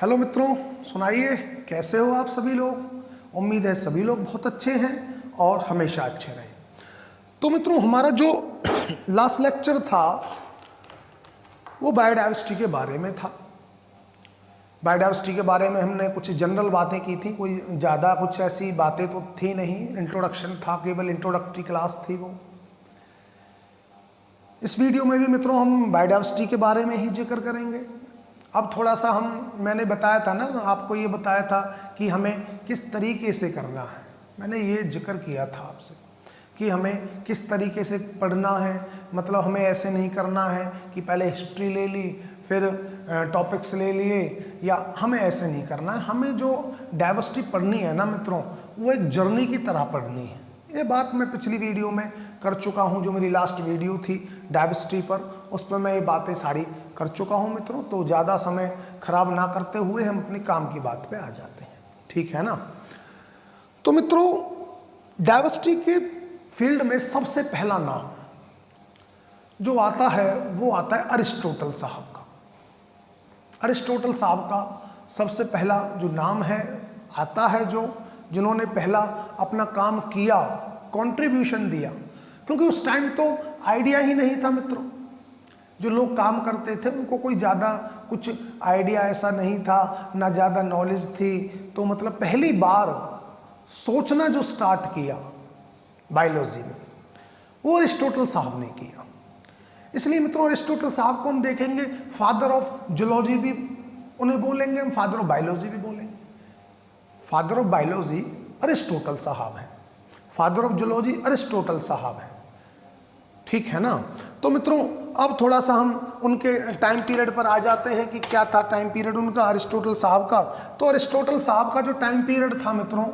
Hello मित्रों, सुनाइए कैसे हो आप सभी लोग। उम्मीद है सभी लोग बहुत अच्छे हैं और हमेशा अच्छे रहें। तो मित्रों, हमारा जो लास्ट लेक्चर था वो बायोडाइवर्सिटी के बारे में था। बायोडाइवर्सिटी के बारे में हमने कुछ जनरल बातें की थी, कोई ज़्यादा कुछ ऐसी बातें तो थी नहीं, इंट्रोडक्शन था, केवल इंट्रोडक्टरी क्लास थी वो। इस वीडियो में भी मित्रों हम बायोडाइवर्सिटी के बारे में ही जिक्र करेंगे। अब थोड़ा सा मैंने बताया था ना, आपको ये बताया था कि हमें किस तरीके से करना है। मैंने ये जिक्र किया था आपसे कि हमें किस तरीके से पढ़ना है। मतलब हमें ऐसे नहीं करना है कि पहले हिस्ट्री ले ली फिर टॉपिक्स ले लिए, या हमें ऐसे नहीं करना है। हमें जो डाइवर्सिटी पढ़नी है ना मित्रों, वो एक जर्नी की तरह पढ़नी है। ये बात मैं पिछली वीडियो में कर चुका हूँ, जो मेरी लास्ट वीडियो थी डाइवर्सिटी पर, उस पर मैं ये बातें सारी कर चुका हूँ मित्रों। तो ज़्यादा समय खराब ना करते हुए हम अपने काम की बात पे आ जाते हैं, ठीक है ना। तो मित्रों, डाइवर्सिटी के फील्ड में सबसे पहला नाम जो आता है वो आता है अरिस्टोटल साहब का। अरिस्टोटल साहब का सबसे पहला जो नाम है आता है, जो जिन्होंने पहला अपना काम किया, कंट्रीब्यूशन दिया। क्योंकि उस टाइम तो आइडिया ही नहीं था मित्रों। जो लोग काम करते थे उनको कोई ज़्यादा कुछ आइडिया ऐसा नहीं था, ना ज़्यादा नॉलेज थी। तो मतलब पहली बार सोचना जो स्टार्ट किया बायोलॉजी में, वो अरिस्टोटल साहब ने किया। इसलिए मित्रों, अरिस्टोटल साहब को हम देखेंगे फादर ऑफ जूलॉजी भी उन्हें बोलेंगे, हम फादर ऑफ बायोलॉजी भी बोलेंगे। फादर ऑफ बायोलॉजी अरिस्टोटल साहब है, फादर ऑफ जूलॉजी अरिस्टोटल साहब है, ठीक है ना। तो मित्रों, अब थोड़ा सा हम उनके टाइम पीरियड पर आ जाते हैं कि क्या था टाइम पीरियड उनका, अरिस्टोटल साहब का। तो अरिस्टोटल साहब का जो टाइम पीरियड था मित्रों,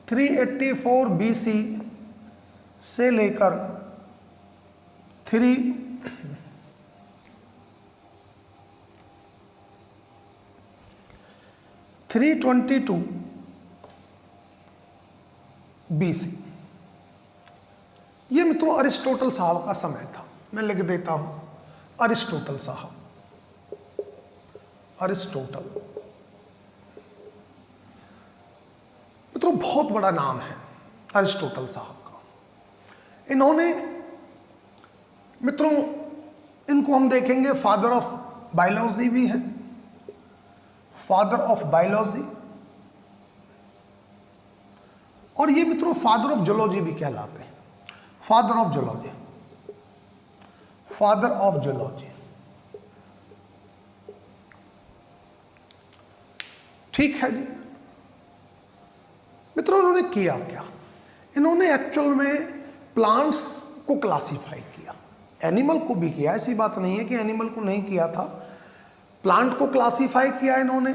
384 BC से लेकर 322 BC, ये मित्रों अरिस्टोटल साहब का समय था। मैं लिख देता हूं, अरिस्टोटल साहब, अरिस्टोटल मित्रों बहुत बड़ा नाम है अरिस्टोटल साहब का। इन्होंने मित्रों, इनको हम देखेंगे फादर ऑफ बायोलॉजी भी है, फादर ऑफ बायोलॉजी, और ये मित्रों फादर ऑफ जूलॉजी भी कहलाते हैं। Father of zoology, father of zoology, ठीक है जी। मित्रों, इन्होंने किया क्या? इन्होंने एक्चुअल में प्लांट्स को क्लासिफाई किया, एनिमल को भी किया, ऐसी बात नहीं है कि एनिमल को नहीं किया था। प्लांट को क्लासिफाई किया इन्होंने,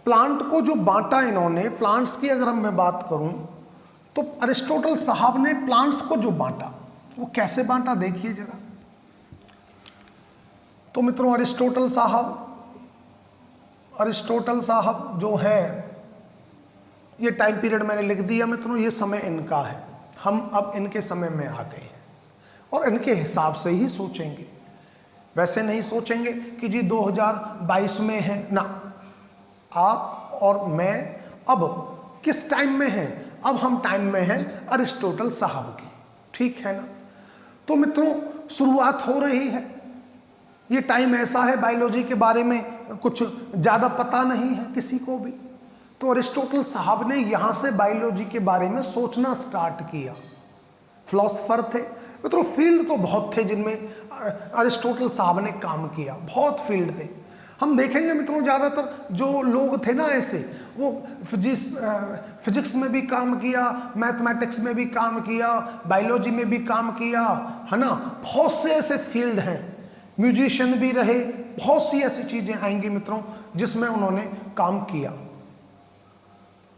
प्लांट को जो बांटा इन्होंने, प्लांट्स की अगर मैं बात करूं तो अरिस्टोटल साहब ने प्लांट्स को जो बांटा वो कैसे बांटा देखिए जरा। तो मित्रों, अरिस्टोटल साहब जो है, ये टाइम पीरियड मैंने लिख दिया मित्रों, ये समय इनका है। हम अब इनके समय में आ गए हैं और इनके हिसाब से ही सोचेंगे, वैसे नहीं सोचेंगे कि जी 2022 में है ना। आप और मैं अब किस टाइम में हैं? अब हम टाइम में हैं अरिस्टोटल साहब की, ठीक है ना। तो मित्रों, शुरुआत हो रही है। ये टाइम ऐसा है, बायोलॉजी के बारे में कुछ ज़्यादा पता नहीं है किसी को भी। तो अरिस्टोटल साहब ने यहाँ से बायोलॉजी के बारे में सोचना स्टार्ट किया। फिलोसफर थे मित्रों, फील्ड तो बहुत थे जिनमें अरिस्टोटल साहब ने काम किया, बहुत फील्ड थे। हम देखेंगे मित्रों, ज़्यादातर जो लोग थे ना ऐसे, वो फिजिक्स में भी काम किया, मैथमेटिक्स में भी काम किया, बायोलॉजी में भी काम किया, है ना। बहुत से ऐसे फील्ड हैं, म्यूजिशियन भी रहे, बहुत सी ऐसी चीज़ें आएंगी मित्रों जिसमें उन्होंने काम किया।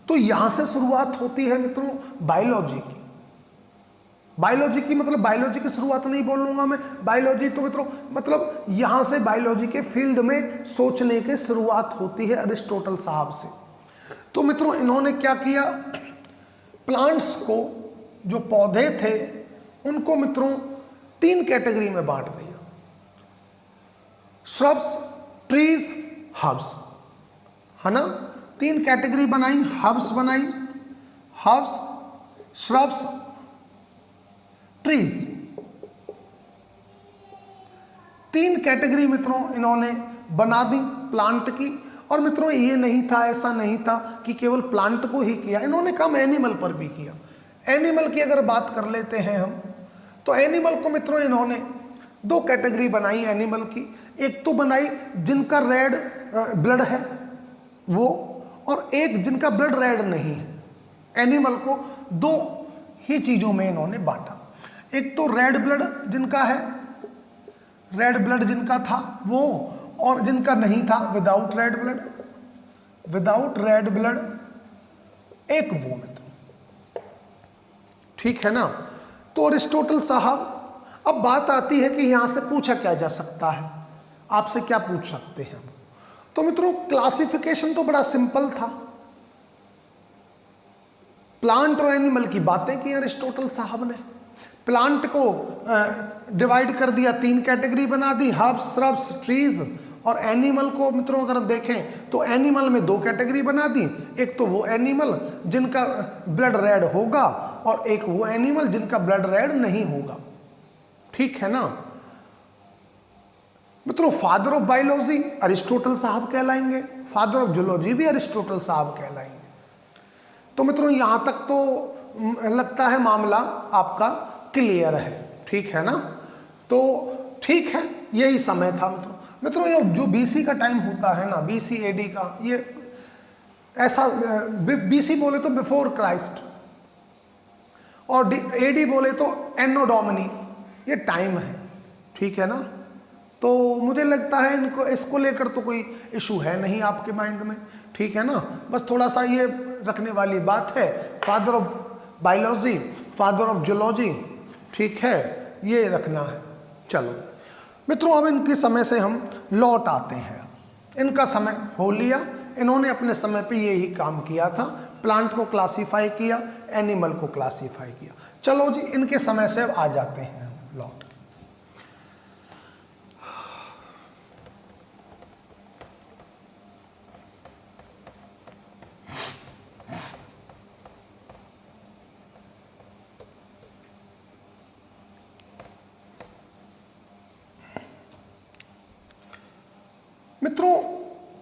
तो यहाँ से शुरुआत होती है मित्रों बायोलॉजी की। बायोलॉजी की मतलब बायोलॉजी की शुरुआत नहीं बोलूंगा मैं, बायोलॉजी तो मित्रों मतलब यहां से बायोलॉजी के फील्ड में सोचने की शुरुआत होती है अरिस्टोटल साहब से। तो मित्रों, इन्होंने क्या किया, प्लांट्स को, जो पौधे थे उनको मित्रों 3 कैटेगरी में बांट दिया। श्रब्स, ट्रीज, हर्ब्स, है ना। 3 कैटेगरी बनाई, हर्ब्स बनाई, हर्ब्स, श्रब्स, ट्रीज। 3 कैटेगरी मित्रों इन्होंने बना दी प्लांट की। और मित्रों ये नहीं था, ऐसा नहीं था कि केवल प्लांट को ही किया, इन्होंने काम एनिमल पर भी किया। एनिमल की अगर बात कर लेते हैं हम, तो एनिमल को मित्रों इन्होंने 2 कैटेगरी बनाई एनिमल की। एक तो बनाई जिनका रेड ब्लड है वो, और एक जिनका ब्लड रेड नहीं है। एनिमल को 2 ही चीजों में इन्होंने बांटा। एक तो रेड ब्लड जिनका है, रेड ब्लड जिनका था वो, और जिनका नहीं था without red blood, without red blood एक वो मित्रों, ठीक है ना। तो अरिस्टोटल साहब, अब बात आती है कि यहां से पूछा क्या जा सकता है, आपसे क्या पूछ सकते हैं। तो मित्रों क्लासिफिकेशन तो बड़ा सिंपल था, प्लांट और एनिमल की बातें की अरिस्टोटल साहब ने। प्लांट को डिवाइड कर दिया, 3 कैटेगरी बना दी, हर्ब्स, श्रब्स, ट्रीज। और एनिमल को मित्रों अगर देखें तो एनिमल में 2 कैटेगरी बना दी। एक तो वो एनिमल जिनका ब्लड रेड होगा, और एक वो एनिमल जिनका ब्लड रेड नहीं होगा, ठीक है ना। मित्रों फादर ऑफ बायोलॉजी अरिस्टोटल साहब कहलाएंगे, फादर ऑफ जूलॉजी भी अरिस्टोटल साहब कहलाएंगे। तो मित्रों यहां तक तो लगता है मामला आपका क्लियर है, ठीक है ना। तो ठीक है, यही समय था मित्रों। मित्रों ये जो बीसी का टाइम होता है ना, बीसी एडी का, ये ऐसा, बीसी बोले तो बिफोर क्राइस्ट, और एडी बोले तो एनो डोमिनी, ये टाइम है, ठीक है ना। तो मुझे लगता है इनको, इसको लेकर तो कोई इशू है नहीं आपके माइंड में, ठीक है ना। बस थोड़ा सा ये रखने वाली बात है, father of biology, father of zoology, ठीक है, ये रखना है। चलो मित्रों अब इनके समय से हम लौट आते हैं। इनका समय हो लिया, इन्होंने अपने समय पे यही काम किया था, प्लांट को क्लासिफाई किया, एनिमल को क्लासिफाई किया। चलो जी इनके समय से अब आ जाते हैं लौट। मित्रों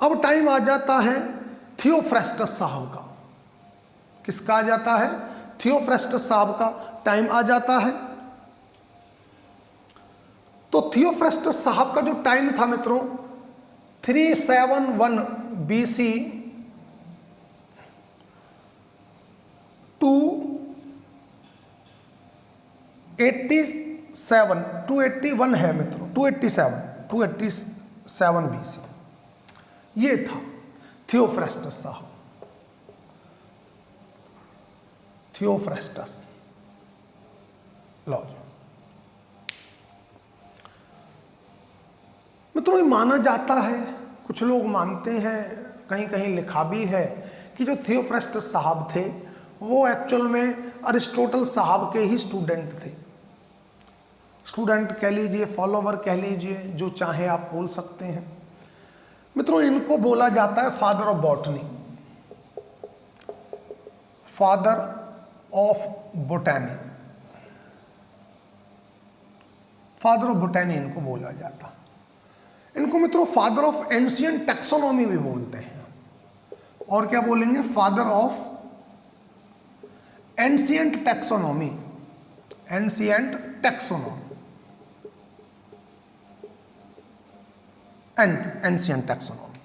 अब टाइम आ जाता है थियोफ्रेस्टस साहब का। किसका आ जाता है? थियोफ्रेस्टस साहब का टाइम आ जाता है। तो थियोफ्रेस्टस साहब का जो टाइम था मित्रों 371 BC टू 281 है मित्रों, 287 BC ये था थियोफ्रेस्टस साहब, थियोफ्रेस्टस। लो मित्रों ये माना जाता है, कुछ लोग मानते हैं, कहीं कहीं लिखा भी है कि जो थियोफ्रेस्टस साहब थे वो एक्चुअल में अरिस्टोटल साहब के ही स्टूडेंट थे। स्टूडेंट कह लीजिए, फॉलोवर कह लीजिए, जो चाहे आप बोल सकते हैं। मित्रों इनको बोला जाता है father of botany, father of botany, father of botany इनको बोला जाता। इनको मित्रों फादर ऑफ एंशिएंट टैक्सोनॉमी भी बोलते हैं। और क्या बोलेंगे? Father of ancient taxonomy, ancient taxonomy, ancient taxonomy,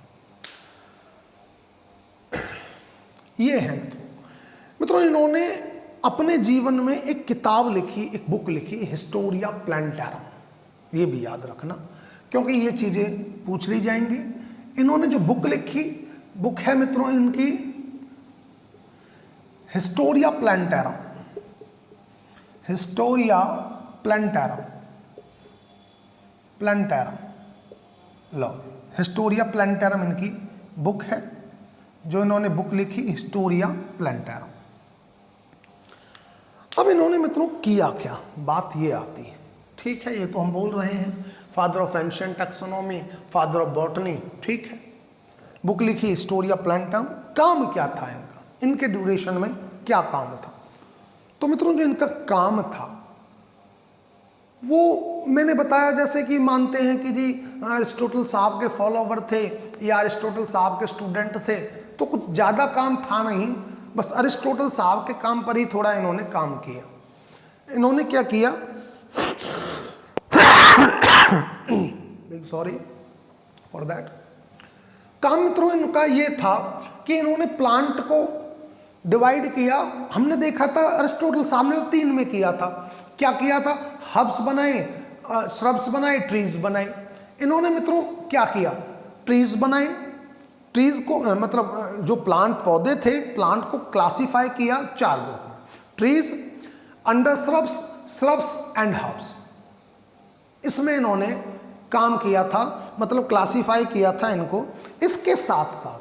ये है मित्रों। इन्होंने अपने जीवन में एक किताब लिखी, एक बुक लिखी, हिस्टोरिया प्लांटैरम। ये भी याद रखना क्योंकि ये चीजें पूछ ली जाएंगी। इन्होंने जो बुक लिखी, बुक है मित्रों इनकी हिस्टोरिया प्लांटैरम, हिस्टोरिया प्लांटैरम, प्लांटैरम। लो हिस्टोरिया प्लांटैरम इनकी बुक है, जो इन्होंने बुक लिखी हिस्टोरिया प्लांटैरम। अब इन्होंने मित्रों किया क्या, बात ये आती है। ठीक है, ये तो हम बोल रहे हैं, father of ancient taxonomy, father of botany, ठीक है। बुक लिखी हिस्टोरिया प्लांटम। काम क्या था इनका, इनके ड्यूरेशन में क्या काम था? तो मित्रों जो इनका काम था वो मैंने बताया, जैसे कि मानते हैं कि जी अरिस्टोटल साहब के फॉलोवर थे या अरिस्टोटल साहब के स्टूडेंट थे, तो कुछ ज़्यादा काम था नहीं, बस अरिस्टोटल साहब के काम पर ही थोड़ा इन्होंने काम किया। इन्होंने क्या किया, सॉरी फॉर दैट। काम मित्रों इनका ये था कि इन्होंने प्लांट को डिवाइड किया। हमने देखा था अरिस्टोटल साहब ने 3 में किया था। क्या किया था? हब्स बनाए, श्रब्स बनाए, ट्रीज बनाए। इन्होंने मित्रों क्या किया? ट्रीज बनाए। ट्रीज को मतलब जो प्लांट पौधे थे, प्लांट को क्लासिफाई किया 4 ग्रुप में, trees, under shrubs, shrubs and herbs. इसमें इन्होंने काम किया था, मतलब क्लासिफाई किया था इनको। इसके साथ साथ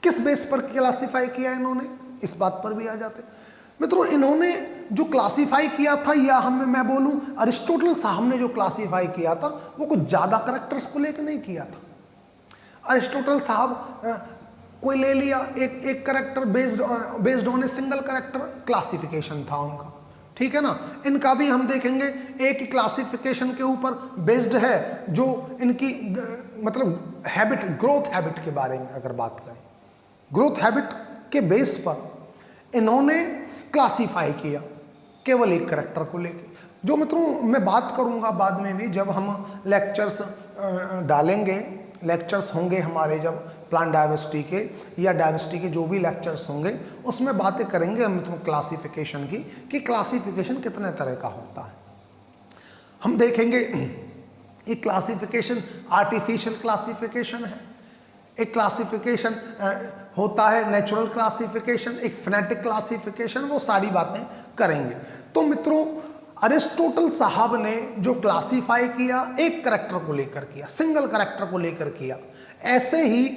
किस बेस पर क्लासिफाई किया इन्होंने, इस बात पर भी आ जाते मित्रों। इन्होंने जो क्लासिफाई किया था, या मैं बोलूं अरिस्टोटल साहब ने जो क्लासिफाई किया था, वो कुछ ज्यादा करेक्टर्स को लेकर नहीं किया था। अरिस्टोटल साहब कोई ले लिया एक character, based on a single character classification था उनका, ठीक है ना। इनका भी हम देखेंगे एक ही क्लासिफिकेशन के ऊपर बेस्ड है, जो इनकी मतलब हैबिट, ग्रोथ हैबिट के बारे में अगर बात करें, ग्रोथ हैबिट के बेस पर इन्होंने क्लासिफाई किया केवल एक करेक्टर को लेके। जो मित्रों मैं बात करूंगा बाद में भी, जब हम लेक्चर्स डालेंगे, लेक्चर्स होंगे हमारे जब प्लांट डायवर्सिटी के या डायवर्सिटी के जो भी लेक्चर्स होंगे, उसमें बातें करेंगे हम मित्रों क्लासिफिकेशन की, कि क्लासिफिकेशन कितने तरह का होता है। हम देखेंगे एक क्लासिफिकेशन आर्टिफिशियल क्लासिफिकेशन है, एक क्लासिफिकेशन होता है नेचुरल क्लासिफिकेशन, एक फोनेटिक क्लासिफिकेशन, वो सारी बातें करेंगे। तो मित्रों अरिस्टोटल साहब ने जो क्लासिफाई किया एक करेक्टर को लेकर किया, सिंगल करेक्टर को लेकर किया। ऐसे ही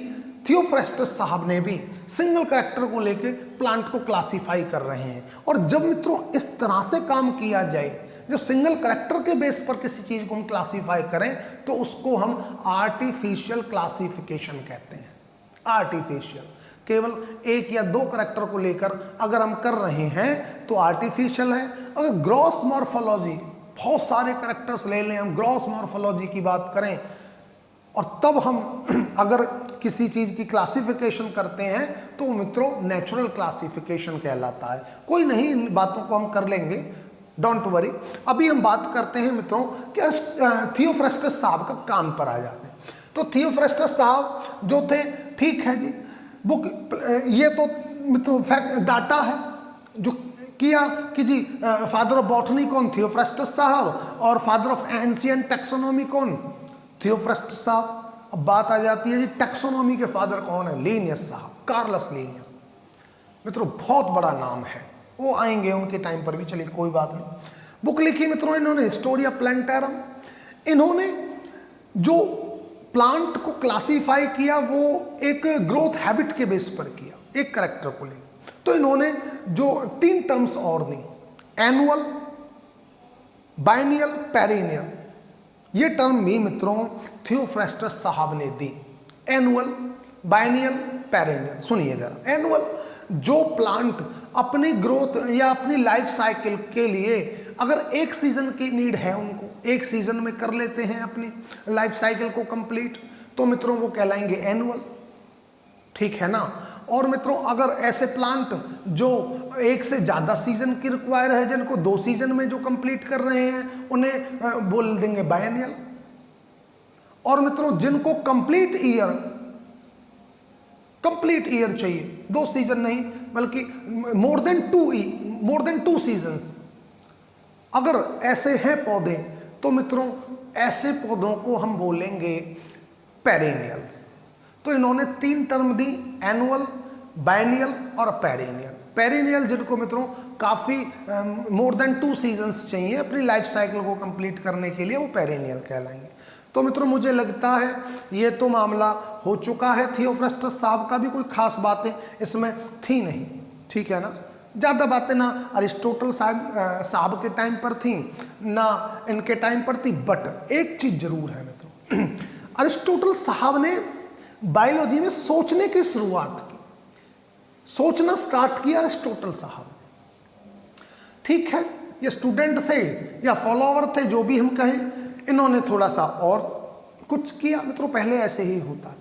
थियोफ्रेस्टस साहब ने भी सिंगल करेक्टर को लेकर प्लांट को क्लासिफाई कर रहे हैं। और जब मित्रों इस तरह से काम किया जाए, जब सिंगल करेक्टर के बेस पर किसी चीज को हम क्लासिफाई करें, तो उसको हम आर्टिफिशियल क्लासिफिकेशन कहते हैं। आर्टिफिशियल, केवल एक या 2 करेक्टर को लेकर अगर हम कर रहे हैं तो आर्टिफिशियल है। अगर ग्रॉस मॉर्फोलॉजी, बहुत सारे करेक्टर्स ले लें, हम ग्रॉस मॉर्फोलॉजी की बात करें और तब हम अगर किसी चीज की क्लासिफिकेशन करते हैं, तो मित्रों नेचुरल क्लासिफिकेशन कहलाता है। कोई नहीं, इन बातों को हम कर लेंगे, डोंट वरी। अभी हम बात करते हैं मित्रों कि थियोफ्रेस्टस साहब का काम पर आ जाते हैं। तो थियोफ्रेस्टस साहब जो थे, ठीक है जी, बुक ये तो मित्रों फैक्ट डाटा है जो किया कि जी फादर ऑफ बॉटनी कौन? थियोफ्रेस्टस साहब। और फादर ऑफ एंशिएंट टैक्सोनॉमी कौन? थियोफ्रेस्टस साहब। अब बात आ जाती है जी टैक्सोनॉमी के फादर कौन है? लीनियस साहब, कार्लस लीनियस। मित्रों बहुत बड़ा नाम है, वो आएंगे उनके टाइम पर भी, चलिए कोई बात नहीं। बुक लिखी मित्रों इन्होंने हिस्टोरिया प्लांटारम। इन्होंने जो प्लांट को क्लासिफाई किया वो एक ग्रोथ हैबिट के बेस पर किया, एक करेक्टर को लेकर। तो इन्होंने जो 3 टर्म्स और दी, एनुअल, बाइनियल, पेरिनियल, ये टर्म भी मित्रों थियोफ्रेस्टस साहब ने दी। Annual, biennial, perennial. सुनिए जरा, एनुअल जो प्लांट अपनी ग्रोथ या अपनी लाइफ साइकिल के लिए अगर एक सीजन की नीड है, उनको एक सीजन में कर लेते हैं अपनी लाइफ साइकिल को कंप्लीट, तो मित्रों वो कहलाएंगे एनुअल, ठीक है ना। और मित्रों अगर ऐसे प्लांट जो एक से ज्यादा सीजन की रिक्वायर है, जिनको 2 सीजन में जो कंप्लीट कर रहे हैं, उन्हें बोल देंगे बायनियल। और मित्रों जिनको कंप्लीट ईयर चाहिए, 2 सीजन नहीं बल्कि मोर देन 2 सीजन्स अगर ऐसे हैं पौधे, तो मित्रों ऐसे पौधों को हम बोलेंगे पेरेनियल्स। तो इन्होंने 3 टर्म दी, एनुअल, बायनियल और पेरेनियल। पेरेनियल जिनको मित्रों काफी मोर देन 2 सीजन्स चाहिए अपनी लाइफ साइकिल को कंप्लीट करने के लिए, वो पेरेनियल कहलाएंगे। तो मित्रों मुझे लगता है ये तो मामला हो चुका है। थियोफ्रेस्टस साहब का भी कोई खास बातें इसमें थी नहीं, ठीक है ना। ज़्यादा बातें ना अरिस्टोटल साहब के टाइम पर थी ना इनके टाइम पर थी, बट एक चीज़ जरूर है मित्रों, अरिस्टोटल साहब ने बायोलॉजी में सोचने की शुरुआत की, सोचना स्टार्ट किया अरिस्टोटल साहब। ठीक है, ये स्टूडेंट थे या फॉलोअर थे, जो भी हम कहें, इन्होंने थोड़ा सा और कुछ किया मित्रों। पहले ऐसे ही होता था,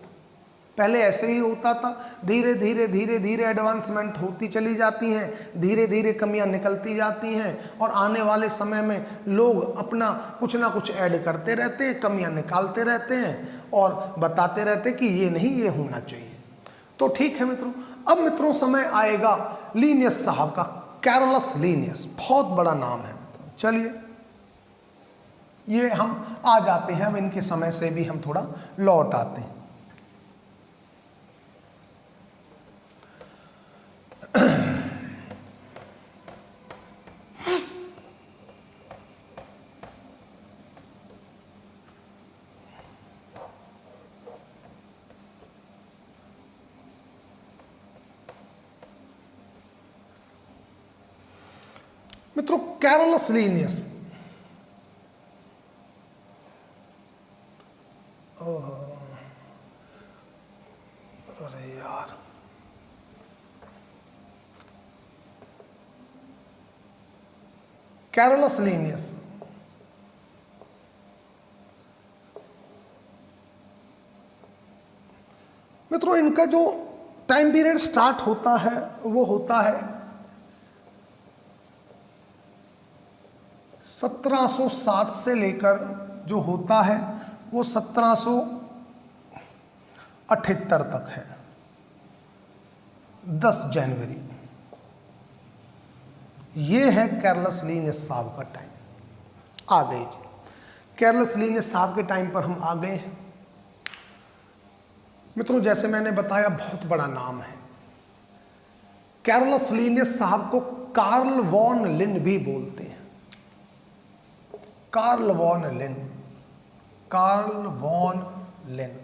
पहले ऐसे ही होता था, धीरे धीरे धीरे धीरे एडवांसमेंट होती चली जाती हैं, धीरे धीरे कमियां निकलती जाती हैं, और आने वाले समय में लोग अपना कुछ ना कुछ ऐड करते रहते हैं, कमियां निकालते रहते हैं और बताते रहते हैं कि ये नहीं, ये होना चाहिए। तो ठीक है मित्रों, अब मित्रों समय आएगा लीनियस साहब का, कैरोलस लीनियस, बहुत बड़ा नाम है मित्रों। चलिए ये हम आ जाते हैं, अब इनके समय से भी हम थोड़ा लौट आते हैं। मित्रों कैरोलस लीनियस, अरे यार, कैरोलस लीनियस मित्रों, इनका जो टाइम पीरियड स्टार्ट होता है वो होता है 1707 से लेकर जो होता है वो 1778 तक है, 10 जनवरी। ये है कैरोलस लीनियस साहब का टाइम। आ गए जी, कैरोलस लीनियस साहब के टाइम पर हम आ गए हैं मित्रों। जैसे मैंने बताया बहुत बड़ा नाम है। कैरोलस लीनियस साहब को कार्ल वॉन लिन भी बोलते हैं, कार्ल वॉन लिन, कार्ल वॉन लिन।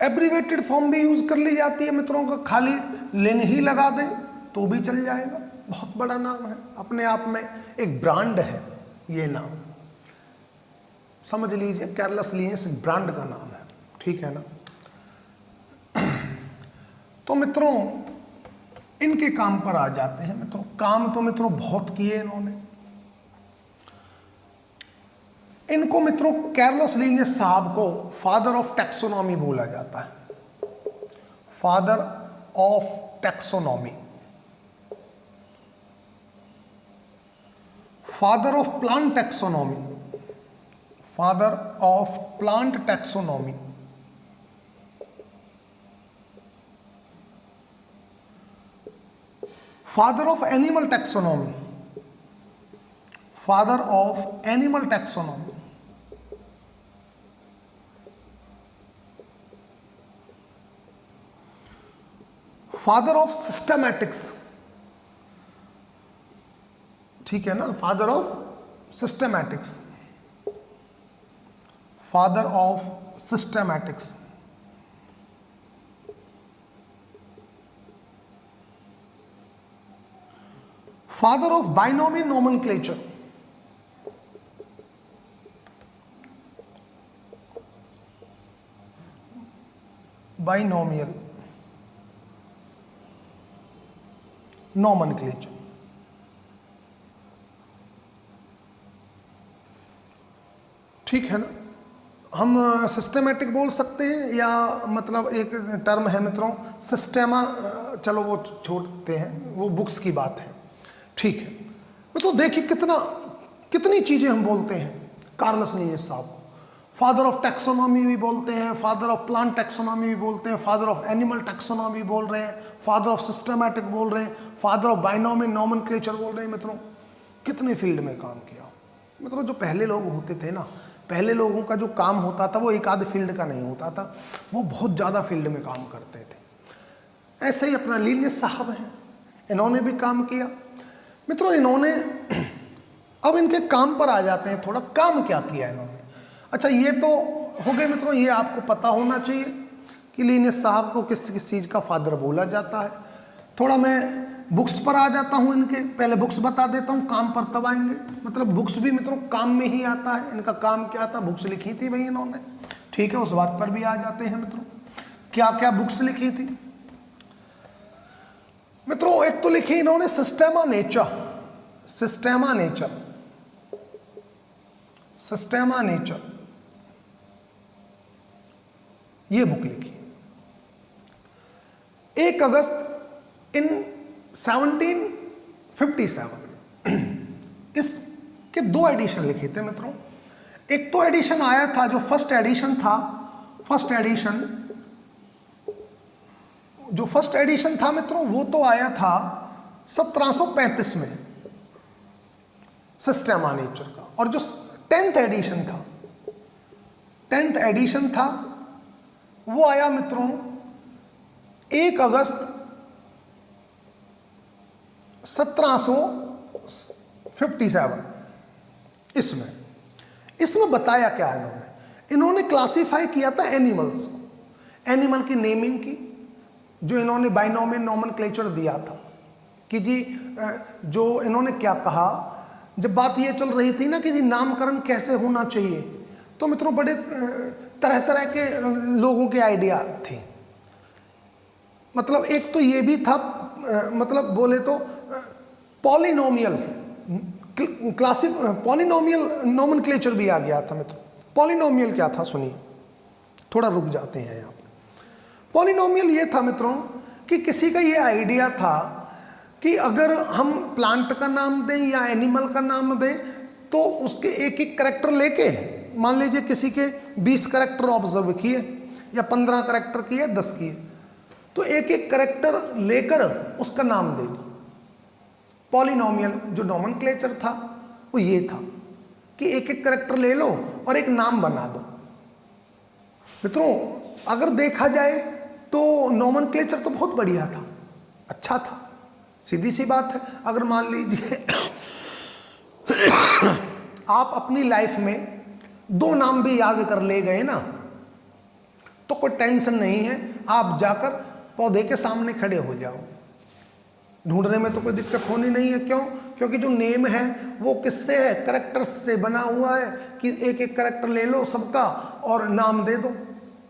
एब्रीवेटेड फॉर्म भी यूज कर ली जाती है मित्रों का, खाली लिन ही लगा दें तो भी चल जाएगा। बहुत बड़ा नाम है, अपने आप में एक ब्रांड है ये नाम, समझ लीजिए। कैरोलस लीनियस ब्रांड का नाम है, ठीक है ना। तो मित्रों इनके काम पर आ जाते हैं मित्रों। काम तो मित्रों बहुत किए इन्होंने। इनको मित्रों कैरोलस लीनियस साहब को फादर ऑफ टैक्सोनॉमी बोला जाता है, father of taxonomy, father of plant taxonomy, father of plant taxonomy, father of animal taxonomy, father of animal taxonomy, father of systematics, ठीक है ना, father of systematics, father of systematics, father of binomial nomenclature, binomial nomenclature. ठीक है ना। हम systematic बोल सकते हैं या मतलब एक टर्म है मित्रों सिस्टेमा, चलो वो छोड़ते हैं, वो बुक्स की बात है, ठीक है। तो देखिए कितनी चीज़ें हम बोलते हैं कार्लस लीनियस साहब को। फादर ऑफ टैक्सोनॉमी भी बोलते हैं, फादर ऑफ प्लांट टैक्सोनॉमी भी बोलते हैं, फादर ऑफ एनिमल टैक्सोनॉमी बोल रहे हैं, फादर ऑफ सिस्टमैटिक बोल रहे हैं, फादर ऑफ बाइनोमियल नोमेनक्लेचर बोल रहे हैं मित्रों। कितने फील्ड में काम किया मित्रों। जो पहले लोग होते थे ना, पहले लोगों का जो काम होता था वो एक आध फील्ड का नहीं होता था, वो बहुत ज़्यादा फील्ड में काम करते थे। ऐसे ही अपना लीनियस साहब हैं, इन्होंने भी काम किया मित्रों। इन्होंने अब इनके काम पर आ जाते हैं, थोड़ा काम क्या किया इन्होंने। अच्छा ये तो हो गए मित्रों, ये आपको पता होना चाहिए कि लीनियस साहब को किस किस चीज़ का फादर बोला जाता है। थोड़ा मैं बुक्स पर आ जाता हूँ इनके, पहले बुक्स बता देता हूँ, काम पर तब आएंगे। मतलब बुक्स भी मित्रों काम में ही आता है। इनका काम क्या था, बुक्स लिखी थी भाई इन्होंने, ठीक है, उस बात पर भी आ जाते हैं मित्रों। क्या क्या बुक्स लिखी थी मित्रों? एक तो लिखी इन्होंने सिस्टेमा नेचर, सिस्टेमा नेचर, सिस्टेमा नेचर, ये बुक लिखी 1 अगस्त इन 1757। इसके 2 एडिशन लिखे थे मित्रों। एक तो एडिशन आया था, जो फर्स्ट एडिशन था, फर्स्ट एडिशन, जो फर्स्ट एडिशन था मित्रों वो तो आया था 1735 में सिस्टेमा नेचर का। और जो 10th एडिशन था, 10th एडिशन था वो आया मित्रों 1 अगस्त 1757। इसमें बताया क्या है इन्होंने क्लासिफाई किया था एनिमल्स को, एनिमल की नेमिंग की, जो इन्होंने बाइनोमियल नोमेनक्लेचर दिया था कि जी जो इन्होंने क्या कहा, जब बात ये चल रही थी ना कि जी नामकरण कैसे होना चाहिए, तो मित्रों बड़े तरह तरह के लोगों के आइडिया थे। मतलब एक तो ये भी था, मतलब बोले तो पॉलिनोमियल पॉलिनोमियल नोमेनक्लेचर भी आ गया था मित्रों। पॉलिनोमियल क्या था सुनिए, थोड़ा रुक जाते हैं यहाँ पर। पॉलिनोमियल ये था मित्रों कि किसी का ये आइडिया था कि अगर हम प्लांट का नाम दें या एनिमल का नाम दें तो उसके एक एक करैक्टर लेके, मान लीजिए किसी के 20 करैक्टर ऑब्जर्व किए या 15 करैक्टर किए, 10 किए, तो एक एक करैक्टर लेकर उसका नाम दे दो। पॉलिनोमियल जो नोमेनक्लेचर था वो ये था कि एक एक करैक्टर ले लो और एक नाम बना दो। मित्रों अगर देखा जाए तो नोमेनक्लेचर तो बहुत बढ़िया था, अच्छा था, सीधी सी बात है। अगर मान लीजिए आप अपनी लाइफ में 2 नाम भी याद कर ले गए ना तो कोई टेंशन नहीं है, आप जाकर पौधे के सामने खड़े हो जाओ, ढूंढने में तो कोई दिक्कत होनी नहीं है। क्यों? क्योंकि जो नेम है वो किससे है, करैक्टर्स से बना हुआ है कि एक एक करैक्टर ले लो सबका और नाम दे दो।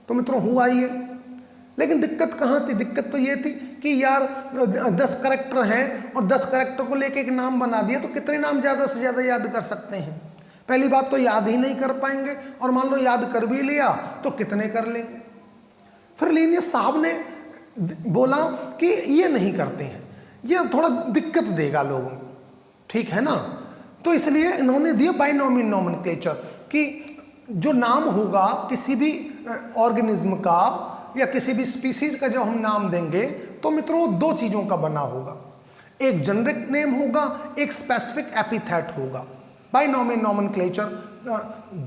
तो मित्रों हुआ ये, लेकिन दिक्कत कहाँ थी? दिक्कत तो ये थी कि यार 10 करैक्टर हैं और 10 करैक्टर को लेके एक नाम बना दिया तो कितने नाम ज़्यादा से ज़्यादा याद कर सकते हैं? पहली बात तो याद ही नहीं कर पाएंगे, और मान लो याद कर भी लिया तो कितने कर लेंगे। फिर लीनियस साहब ने बोला कि ये नहीं करते हैं, ये थोड़ा दिक्कत देगा लोगों को, ठीक है ना। तो इसलिए इन्होंने दिया बाइनोमियल नोमेनक्लेचर कि जो नाम होगा किसी भी ऑर्गेनिज्म का या किसी भी स्पीसीज का जो हम नाम देंगे तो मित्रों 2 चीज़ों का बना होगा, एक जेनरिक नेम होगा, एक स्पेसिफिक एपिथेट होगा। बाइनोमियल नोमेनक्लेचर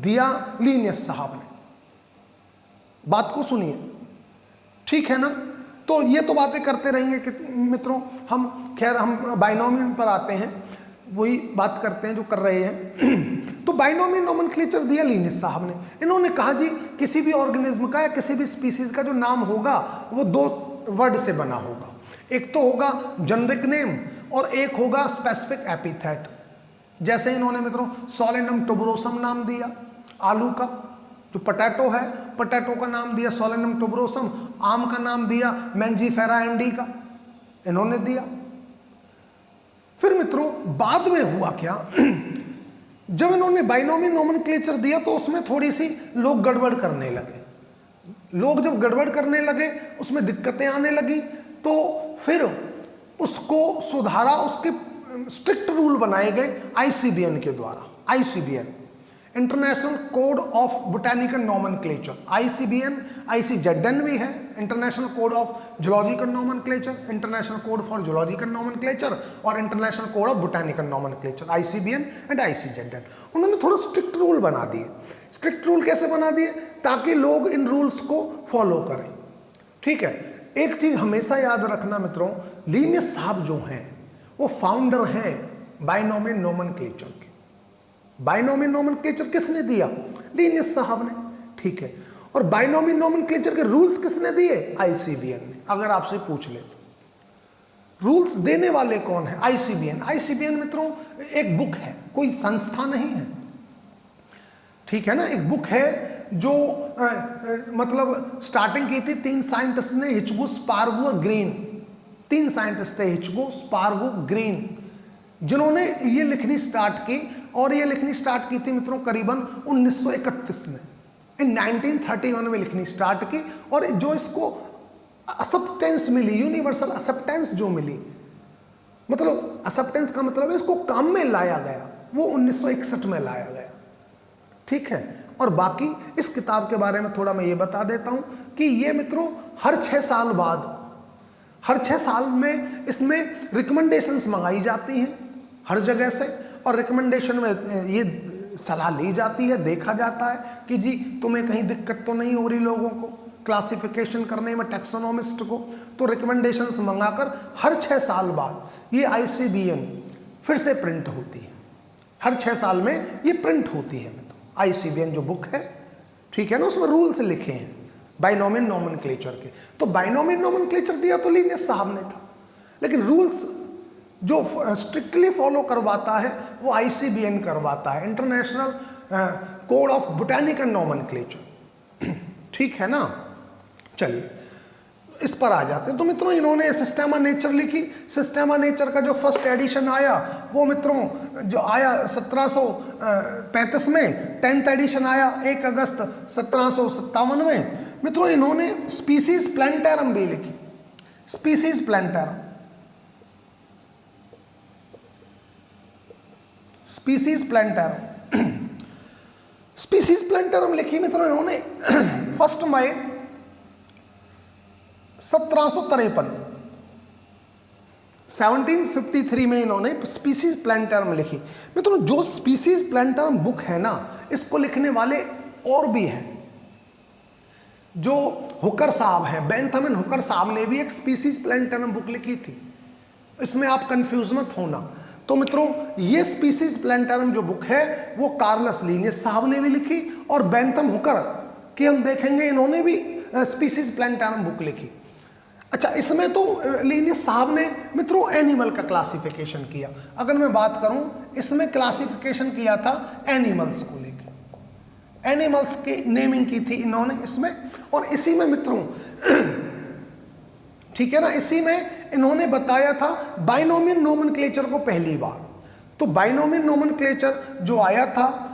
दिया लीनियस साहब ने। बात को सुनिए, ठीक है ना। तो ये तो बातें करते रहेंगे कि मित्रों हम, खैर हम बाइनोमियल पर आते हैं, वही बात करते हैं जो कर रहे हैं। तो बाइनोमियल नोमेनक्लेचर दिया लीनियस साहब ने। इन्होंने कहा जी किसी भी ऑर्गेनिज्म का या किसी भी स्पीसीज का जो नाम होगा वो 2 वर्ड से बना होगा, एक तो होगा जेनरिक नेम और एक होगा स्पेसिफिक एपिथेट। जैसे इन्होंने मित्रों सोलेनम टुबरोसम नाम दिया आलू का, जो पोटैटो है पोटैटो का नाम दिया सोलेनम टुबरोसम, आम का नाम दिया मैंजीफेरा इंडी का इन्होंने दिया। फिर मित्रों बाद में हुआ क्या, जब इन्होंने बाइनोमियल नोमेनक्लेचर दिया तो उसमें थोड़ी सी लोग गड़बड़ करने लगे। लोग जब गड़बड़ करने लगे उसमें दिक्कतें आने लगी, तो फिर उसको सुधारा, उसके स्ट्रिक्ट रूल बनाए गए आईसीबीएन के द्वारा। ICBN international code of botanical nomenclature, ICBN, ICZN भी है, international code of zoological nomenclature, international code for zoological nomenclature और international code of botanical nomenclature, ICBN and ICZN. उन्होंने थोड़ा स्ट्रिक्ट रूल बना दिए। स्ट्रिक्ट रूल कैसे बना दिए? ताकि लोग इन रूल्स को फॉलो करें, ठीक है। एक चीज हमेशा याद रखना मित्रों, लीनियस साहब जो हैं वो फाउंडर हैं बाइनोमियल नोमेनक्लेचर के। बाइनोमियल नोमेनक्लेचर किसने दिया? लीनियस साहब ने, ठीक है। और बाइनोमियल नोमेनक्लेचर के रूल्स किसने दिए? आईसीबीएन ने। अगर आपसे पूछ ले तो रूल्स देने वाले कौन है? आईसीबीएन। आईसीबीएन मित्रों एक बुक है, कोई संस्था नहीं है, ठीक है ना, एक बुक है जो मतलब स्टार्टिंग की थी 3 साइंटिस्ट ने, हिचगो, स्पार्गो और ग्रीन। 3 साइंटिस्ट थे, हिचगो, स्पार्गो, ग्रीन, जिन्होंने ये लिखनी स्टार्ट की। और ये लिखनी स्टार्ट की थी मित्रों करीबन 1931 में, इन 1931 में लिखनी स्टार्ट की। और जो इसको एक्सेप्टेंस मिली, यूनिवर्सल एक्सेप्टेंस जो मिली, मतलब एक्सेप्टेंस का मतलब है इसको काम में लाया गया, वो 1961 में लाया गया, ठीक है। और बाकी इस किताब के बारे में थोड़ा मैं ये बता देता हूं कि ये मित्रों हर 6 साल बाद, हर 6 साल में इसमें रिकमेंडेशंस मंगाई जाती हैं हर जगह से, और रिकमेंडेशन में ये सलाह ली जाती है, देखा जाता है कि जी तुम्हें कहीं दिक्कत तो नहीं हो रही लोगों को क्लासिफिकेशन करने में, टैक्सोनॉमिस्ट को। तो रिकमेंडेशंस मंगाकर हर 6 साल बाद ये आईसीबीएन फिर से प्रिंट होती है, हर 6 साल में ये प्रिंट होती है। आईसीबीएन जो बुक है, ठीक है ना, उसमें रूल्स लिखे हैं बाइनोमियल नोमेनक्लेचर के। तो बाइनोमियल नोमेनक्लेचर दिया तो लीनियस साहब ने था, लेकिन रूल्स जो स्ट्रिक्टली फॉलो करवाता है वो आईसीबीएन करवाता है, international code of botanical nomenclature, ठीक है ना। चलिए इस पर आ जाते हैं। तो मित्रों इन्होंने सिस्टेमा नेचर लिखी। सिस्टेमा नेचर का जो फर्स्ट एडिशन आया वो मित्रों जो आया 1735 में, 10th एडिशन आया 1 अगस्त 1757 में। मित्रों इन्होंने स्पीसीज प्लांटेरम भी लिखी, species plantarum, species plantarum, species plantarum लिखी मित्रों इन्होंने 1 मई 1753 में इन्होंने स्पीसीज प्लांटेरम लिखी। मित्रों जो स्पीसीज प्लांटेरम बुक है ना, इसको लिखने वाले और भी हैं। जो हुकर साहब हैं, बेंथम हुकर साहब ने भी एक स्पीसीज प्लांटेरम बुक लिखी थी, इसमें आप कंफ्यूज मत होना। तो मित्रों ये स्पीसीज प्लांटेरम जो बुक है वो कार्लस लीनियस साहब ने भी लिखी, और बेंथम हुकर की हम देखेंगे इन्होंने भी स्पीसीज प्लांटेरम बुक लिखी। अच्छा, इसमें तो लीनियस साहब ने मित्रों एनिमल का क्लासिफिकेशन किया। अगर मैं बात करूं, इसमें क्लासिफिकेशन किया था एनिमल्स को लेकर, एनिमल्स की नेमिंग की थी इन्होंने इसमें। और इसी में मित्रों ठीक है ना, इसी में इन्होंने बताया था बाइनोमियल नोमेनक्लेचर को पहली बार। तो बाइनोमियल नोमेनक्लेचर जो आया था,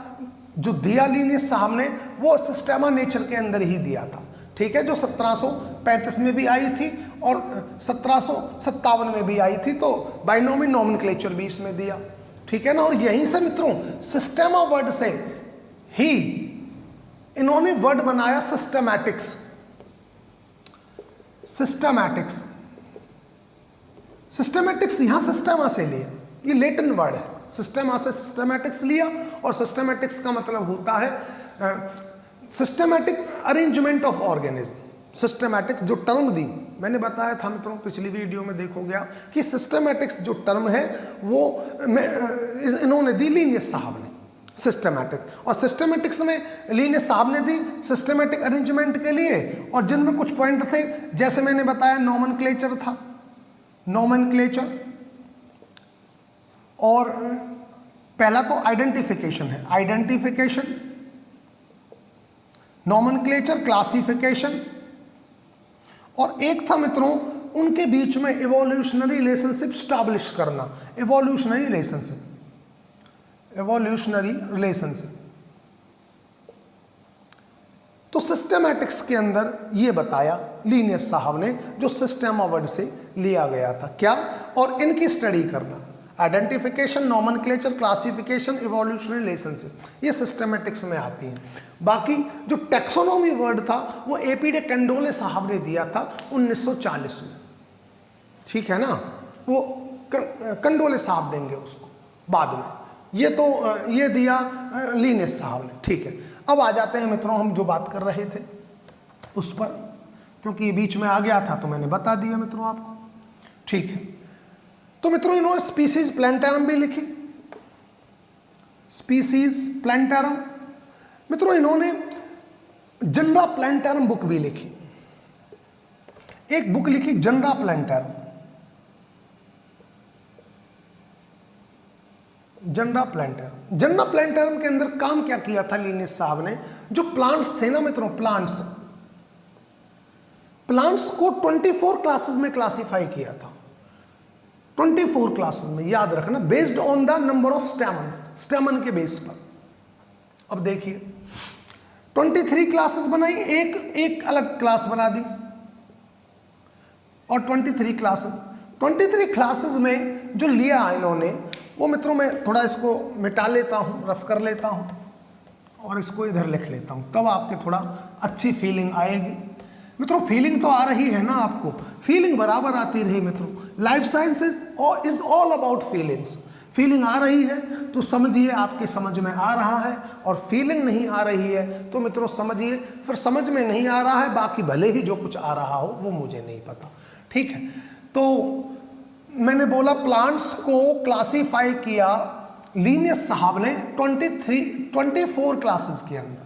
जो दिया लीनियस साहब ने, वो सिस्टेमा नेचर के अंदर ही दिया था, ठीक है, जो 1735 में भी आई थी और 1757 में भी आई थी। तो बाइनोमियल नोमेनक्लेचर भी इसमें दिया, ठीक है ना। और यहीं से मित्रों सिस्टेमा वर्ड से ही इन्होंने वर्ड बनाया सिस्टमैटिक्स। सिस्टमैटिक्स, सिस्टमैटिक्स यहां सिस्टेमा से लिया, ये लैटिन वर्ड है, सिस्टेमा से सिस्टमैटिक्स लिया। और सिस्टमैटिक्स का मतलब होता है systematic arrangement of organism. Systematics जो टर्म दी, मैंने बताया था मित्रों पिछली वीडियो में देखोगे आप कि सिस्टमैटिक्स जो टर्म है वो इन्होंने दी लीनियस साहब ने, सिस्टमैटिक्स। और सिस्टमैटिक्स में लीनियस साहब ने दी सिस्टमैटिक अरेंजमेंट के लिए, और जिनमें कुछ पॉइंट थे, जैसे मैंने बताया नोमेनक्लेचर था, नोमेनक्लेचर, और पहला तो आइडेंटिफिकेशन है, आइडेंटिफिकेशन, नोमेनक्लेचर, क्लासिफिकेशन, और एक था मित्रों उनके बीच में इवोल्यूशनरी रिलेशनशिप स्टैब्लिश करना, इवोल्यूशनरी रिलेशनशिप, इवोल्यूशनरी रिलेशनशिप। तो सिस्टमैटिक्स के अंदर ये बताया लीनियस साहब ने, जो सिस्टेमा वर्ड से लिया गया था, क्या, और इनकी स्टडी करना, identification, nomenclature, classification, evolutionary relationship, ये सिस्टमैटिक्स में आती हैं। बाकी जो टैक्सोनॉमी वर्ड था वो एपी डे कैंडोले साहब ने दिया था 1940 में, ठीक है ना, वो कंडोले साहब देंगे उसको बाद में, ये तो ये दिया लीनियस साहब ने, ठीक है। अब आ जाते हैं मित्रों हम जो बात कर रहे थे उस पर, क्योंकि बीच में आ गया था तो मैंने बता दिया मित्रों आपको, ठीक है। तो मित्रों इन्होंने स्पीसीज प्लांटेरम भी लिखी, स्पीसीज प्लांटेरम। मित्रों इन्होंने जनरा प्लांटरम बुक भी लिखी, एक बुक लिखी जनरा प्लांटरम। जनरा प्लांटरम के अंदर काम क्या किया था लिनियस साहब ने? जो प्लांट्स थे ना मित्रों, प्लांट्स को 24 क्लासेस में क्लासिफाई किया था। 24 क्लासेस में, याद रखना, based on the number of स्टेमन के बेस पर। अब देखिए 23 क्लासेस बनाई, एक अलग क्लास बना दी, और 23 क्लासेस में जो लिया इन्होंने, वो मित्रों मैं थोड़ा इसको मिटा लेता हूँ, रफ कर लेता हूँ और इसको इधर लिख लेता हूँ, तब आपके थोड़ा अच्छी फीलिंग आएगी। मित्रों फीलिंग तो आ रही है ना आपको? फीलिंग बराबर आती रही मित्रों। Life sciences is all about feelings. Feeling आ रही है तो समझिए आपकी समझ में आ रहा है, और फीलिंग नहीं आ रही है तो मित्रों समझिए फिर समझ में नहीं आ रहा है, बाकी भले ही जो कुछ आ रहा हो वो मुझे नहीं पता। ठीक है, तो मैंने बोला प्लांट्स को क्लासीफाई किया लिनियस साहब ने 24 क्लासेस के अंदर,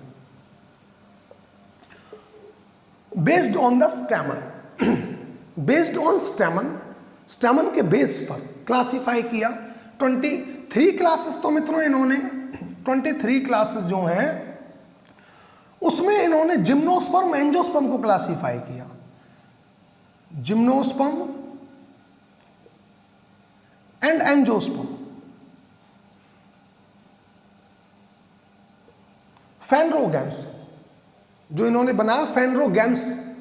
बेस्ड ऑन द स्टेमन के बेस पर क्लासीफाई किया। 23 क्लासेस तो मित्रों इन्होंने 23 क्लासेस जो हैं उसमें इन्होंने जिम्नोस्पर्म एंजियोस्पर्म को क्लासीफाई किया। जिम्नोस्पर्म एंड एंजियोस्पर्म, फेनरोगैम्स जो इन्होंने बनाया,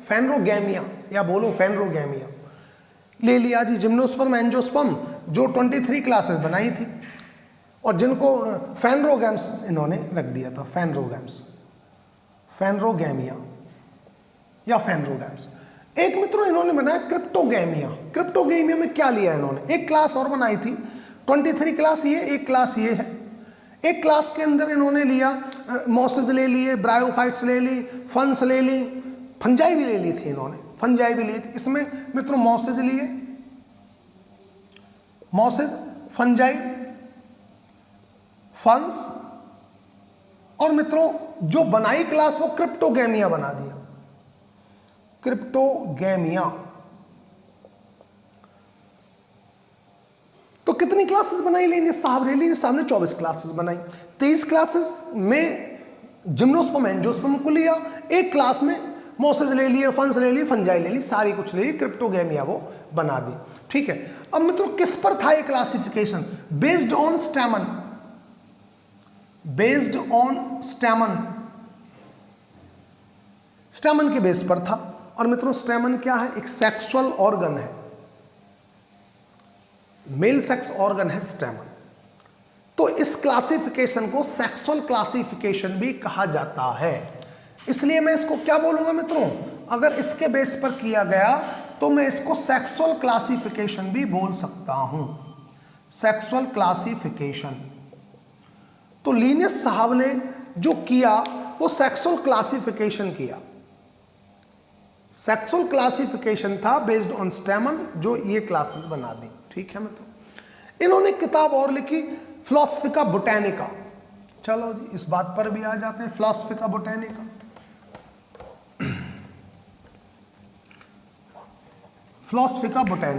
फेनरोगैमिया या बोलो फेनरोगैमिया ले लिया जी। जिम्नोस्पर्म एंजियोस्पर्म जो 23 क्लासेस बनाई थी, और जिनको फेनरोगैम्स इन्होंने रख दिया था, फेनरोगैमिया या फेनरोगैम्स। एक मित्रों इन्होंने बनाया क्रिप्टोगैमिया में क्या लिया इन्होंने? एक क्लास और बनाई थी, 23 क्लास ये, एक क्लास ये है। एक क्लास के अंदर इन्होंने लिया मॉसेस ले लिए, ब्रायोफाइट्स ले ली, फंस ले ली, फंजाई भी ले ली थी इन्होंने, फंजाई भी ली थी। इसमें मित्रों मॉसेस लिए, मॉसेस, फंजाई, फंस, और मित्रों जो बनाई क्लास वो क्रिप्टोगैमिया बना दिया, क्रिप्टोगैमिया। तो कितनी क्लासेस बनाई लिनियस साहब ने? 24 क्लासेस बनाई। 23 क्लासेस में जिम्नोस्पर्म एंजियोस्पर्म को लिया, एक क्लास में मॉसेस ले लिए, फंस ले लिए, फंजाई ले ली, सारी कुछ ले ली, क्रिप्टोगैमिया वो बना दी। ठीक है, अब मित्रों किस पर था ये क्लासिफिकेशन? बेस्ड ऑन स्टेमन के बेस पर था। और मित्रों स्टेमन क्या है? एक सेक्सुअल ऑर्गन है, मेल सेक्स ऑर्गन है स्टेमन। तो इस क्लासिफिकेशन को सेक्सुअल क्लासिफिकेशन भी कहा जाता है। इसलिए मैं इसको क्या बोलूंगा मित्रों? अगर इसके बेस पर किया गया तो मैं इसको सेक्सुअल क्लासिफिकेशन भी बोल सकता हूं, सेक्सुअल क्लासिफिकेशन। तो लिनियस साहब ने जो किया वो सेक्सुअल क्लासिफिकेशन किया। सेक्सुअल क्लासिफिकेशन था बेस्ड ऑन स्टेमन, जो ये क्लासेस बना दी। ठीक है मित्रों, इन्होंने किताब और लिखी फिलोसफिका बोटैनिका। चलो जी इस बात पर भी आ जाते हैं, फिलोसफिका बोटैनिका। फिलोसफिका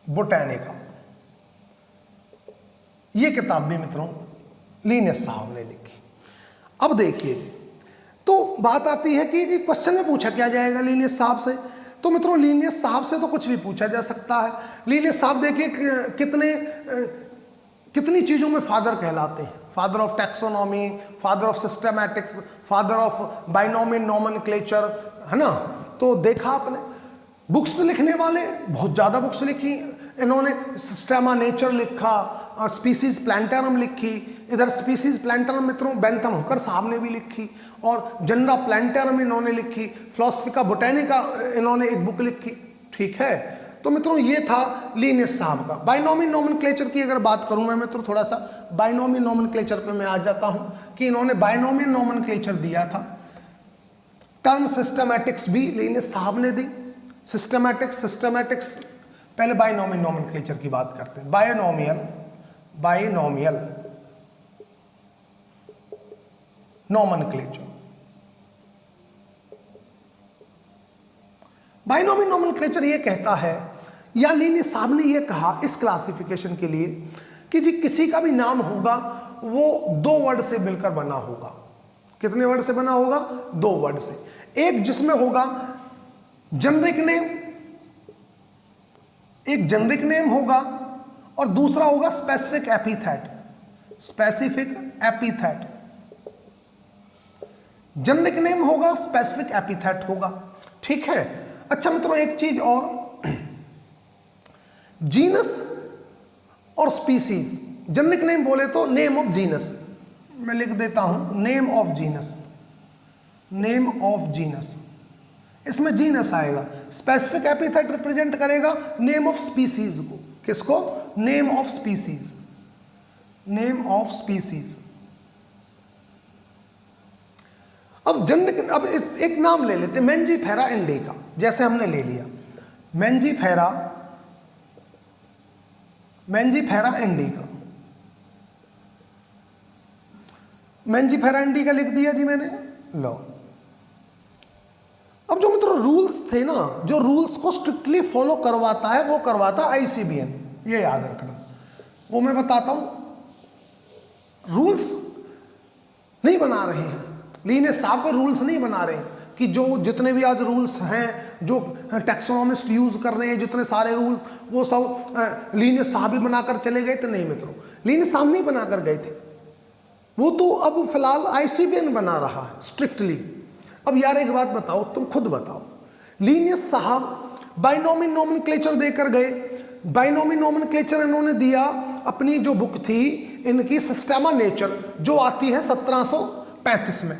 बोटैनिका ये किताब भी मित्रों लिनियस साहब ने लिखी। अब देखिए जी, तो बात आती है कि जी क्वेश्चन में पूछा क्या जाएगा लिनियस साहब से? तो मित्रों लिनियस साहब से तो कुछ भी पूछा जा सकता है। लिनियस साहब देखिए कितनी चीज़ों में फादर कहलाते हैं, father of taxonomy, father of systematics, father of binomial nomenclature, है ना। तो देखा आपने, बुक्स लिखने वाले बहुत ज़्यादा बुक्स लिखी इन्होंने। सिस्टेमा नेचर लिखा, स्पीसीज प्लांटरम लिखी, इधर स्पीसीज प्लांटरम मित्रों बेंथम हुकर साहब ने भी लिखी, और जनरा प्लांटरम इन्होंने लिखी, फिलोसफिका बोटैनिका इन्होंने एक बुक लिखी। ठीक है, तो मित्रों ये था लिनियस साहब का। बाइनोमियल नोमेनक्लेचर की अगर बात करूं मैं मित्रों, थोड़ा सा बाइनोमियल नोमेनक्लेचर पे मैं आ जाता हूं कि इन्होंने बाइनोमियल नोमेनक्लेचर दिया था। टर्म सिस्टमैटिक्स भी लिनियस साहब ने दी। सिस्टमैटिक्स पहले बाइनोमियल नोमेनक्लेचर की बात करते हैं। Binomial nomenclature. बाइनोमियल नोमेनक्लेचर ये कहता है, या लिनियस साहब ने ये कहा इस क्लासिफिकेशन के लिए कि जी किसी का भी नाम होगा वो 2 वर्ड से मिलकर बना होगा। कितने वर्ड से बना होगा? 2 वर्ड से। एक जिसमें होगा जेनरिक नेम, एक जेनरिक नेम होगा और दूसरा होगा specific epithet. Specific epithet, generic name होगा, स्पेसिफिक एपिथेट होगा। ठीक है। अच्छा मित्रों, एक चीज और, जीनस और स्पीसीज। जेनरिक नेम बोले तो नेम ऑफ जीनस, मैं लिख देता हूं name of genus, name of genus, इसमें जीनस आएगा। स्पेसिफिक एपिथेट रिप्रेजेंट करेगा नेम ऑफ स्पीसीज को। किसको? Name of species, name of species. अब जेनरिक, अब इस एक नाम ले लेते, मैंजीफेरा इंडिका, जैसे हमने ले लिया मैंजीफेरा इंडिका, मैंजीफेरा इंडिका लिख दिया जी मैंने, लो। अब जो मित्रों रूल्स थे ना, जो रूल्स को स्ट्रिक्टली फॉलो करवाता है वो करवाता आईसीबीएन, ये याद रखना। वो मैं बताता हूं। रूल्स नहीं बना रहे हैं, लिनियस साहब को रूल्स नहीं बना रहे हैं कि जो जितने भी आज रूल्स हैं, जो टैक्सोनॉमिस्ट यूज कर रहे हैं, जितने सारे रूल्स, वो सब लिनियस साहब ही बनाकर चले गए थे। नहीं मित्रों, लिनियस साहब नहीं बनाकर गए थे, वो तो अब फिलहाल आईसीबीएन बना रहा है स्ट्रिक्टली। अब यार एक बात बताओ, तुम खुद बताओ, लिनियस साहब बाइनोमियल नोमेनक्लेचर देकर गए। बाइनोमियल नोमेनक्लेचर इन्होंने दिया, अपनी जो बुक थी इनकी सिस्टेमा नेचर, जो आती है 1735 में,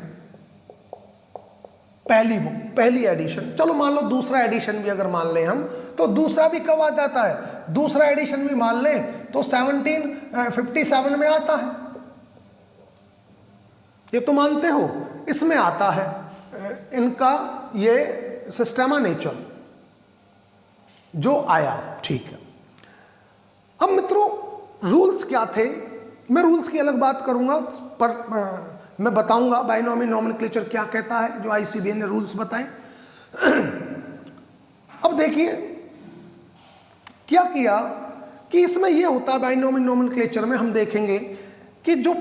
पहली बुक, पहली एडिशन। चलो मान लो दूसरा एडिशन भी अगर मान लें हम, तो दूसरा भी कब आ जाता है? दूसरा एडिशन भी मान लें तो 1757 में आता है। ये तो मानते हो, इसमें आता है इनका ये सिस्टेमा नेचर जो आया। ठीक है। अब मित्रों रूल्स क्या थे, मैं रूल्स की अलग बात करूंगा, पर मैं बताऊंगा बाइनोमियल नोमेनक्लेचर क्या कहता है, जो आईसीबीएन ने रूल्स बताए। अब देखिए क्या किया कि इसमें यह होता है, बाइनोमियल नोमेनक्लेचर में हम देखेंगे कि जो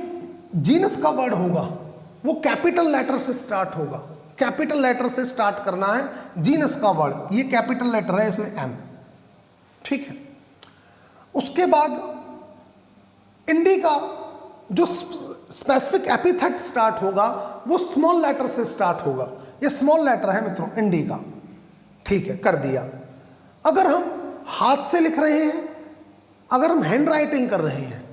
जीनस का वर्ड होगा वो कैपिटल लेटर से स्टार्ट होगा। कैपिटल लेटर से स्टार्ट करना है जीनस का वर्ड, ये कैपिटल लेटर है, इसमें एम। ठीक है। उसके बाद इंडिका जो स्पेसिफिक एपिथेट स्टार्ट होगा वो स्मॉल लेटर से स्टार्ट होगा। ये स्मॉल लेटर है मित्रों इंडिका। ठीक है, कर दिया। अगर हम हाथ से लिख रहे हैं, अगर हम हैंड राइटिंग कर रहे हैं,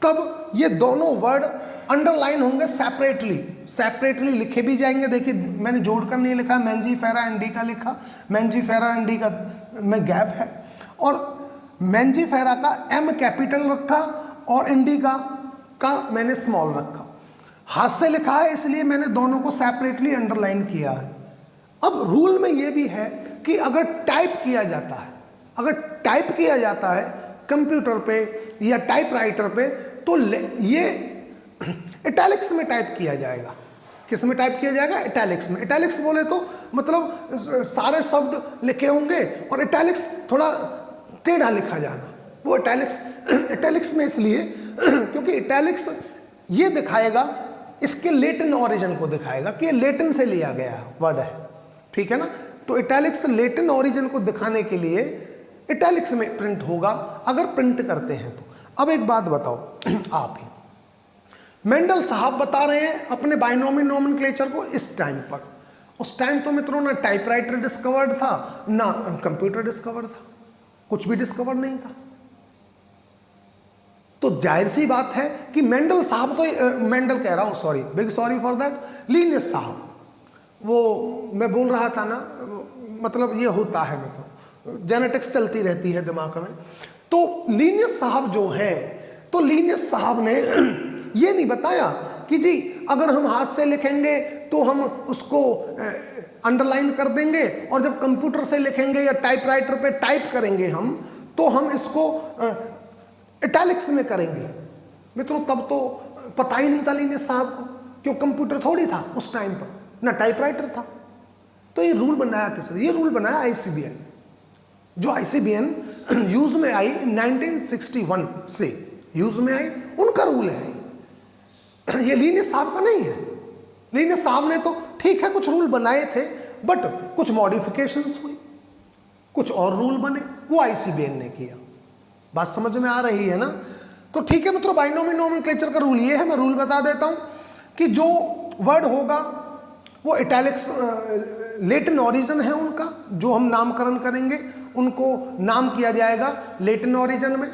तब ये दोनों वर्ड अंडरलाइन होंगे, सेपरेटली लिखे भी जाएंगे। देखिए मैंने जोड़कर नहीं लिखा, मैंजीफेरा इंडिका लिखा, मैंजीफेरा इंडिका में गैप है, और मैंजीफेरा का एम कैपिटल रखा और इंडिका का मैंने स्मॉल रखा। हाथ से लिखा है इसलिए मैंने दोनों को सेपरेटली अंडरलाइन किया है। अब रूल में यह भी है कि अगर टाइप किया जाता है, कंप्यूटर पे या टाइपराइटर पे, तो ये इटैलिक्स में टाइप किया जाएगा। किस में टाइप किया जाएगा? इटैलिक्स में। इटैलिक्स बोले तो मतलब सारे शब्द लिखे होंगे और इटैलिक्स थोड़ा टेढ़ा लिखा जाना, वो इटैलिक्स में इसलिए क्योंकि इटैलिक्स ये दिखाएगा, इसके लेटिन ओरिजिन को दिखाएगा कि ये लेटिन से लिया गया वर्ड है। ठीक है ना? तो इटैलिक्स लेटिन ओरिजिन को दिखाने के लिए इटैलिक्स में प्रिंट होगा, अगर प्रिंट करते हैं तो। अब एक बात बताओ आप ही, मेंडल साहब बता रहे हैं अपने बाइनोमियल नोमेनक्लेचर को इस टाइम पर। उस टाइम तो मित्रों ना टाइपराइटर डिस्कवर्ड था, ना कंप्यूटर डिस्कवर था, कुछ भी डिस्कवर नहीं था। तो जाहिर सी बात है कि मेंडल साहब तो, मेंडल कह रहा हूं, sorry, big sorry for that, Linnaeus साहब, वो मैं बोल रहा था ना, मतलब ये होता है, मतलब जेनेटिक्स चलती रहती है दिमाग में। तो लिनियस साहब जो है, तो लिनियस साहब ने ये नहीं बताया कि जी अगर हम हाथ से लिखेंगे तो हम उसको अंडरलाइन कर देंगे, और जब कंप्यूटर से लिखेंगे या टाइपराइटर पे टाइप करेंगे हम, तो हम इसको इटैलिक्स में करेंगे। मित्रों तब तो पता ही नहीं था लीनियस साहब को, क्यों कंप्यूटर थोड़ी था उस टाइम पर, ना टाइपराइटर था। तो ये रूल बनाया किसने? ये रूल बनाया आईसीबीएन ने। जो आईसीबीएन यूज में आई 1961 से यूज में आई, उनका रूल है ये लीनियस साहब का नहीं है। लीनियस साहब ने तो ठीक है कुछ रूल बनाए थे, बट कुछ मॉडिफिकेशंस हुई, कुछ और रूल बने, वो आईसीबीएन ने किया। बात समझ में आ रही है ना? तो ठीक है मित्रों, बाइनोमियल नोमेनक्लेचर का रूल ये है, मैं रूल बता देता हूं कि जो वर्ड होगा वो इटैलिक्स लेटिन ओरिजिन है उनका, जो हम नामकरण करेंगे उनको नाम किया जाएगा लेटिन ओरिजिन में।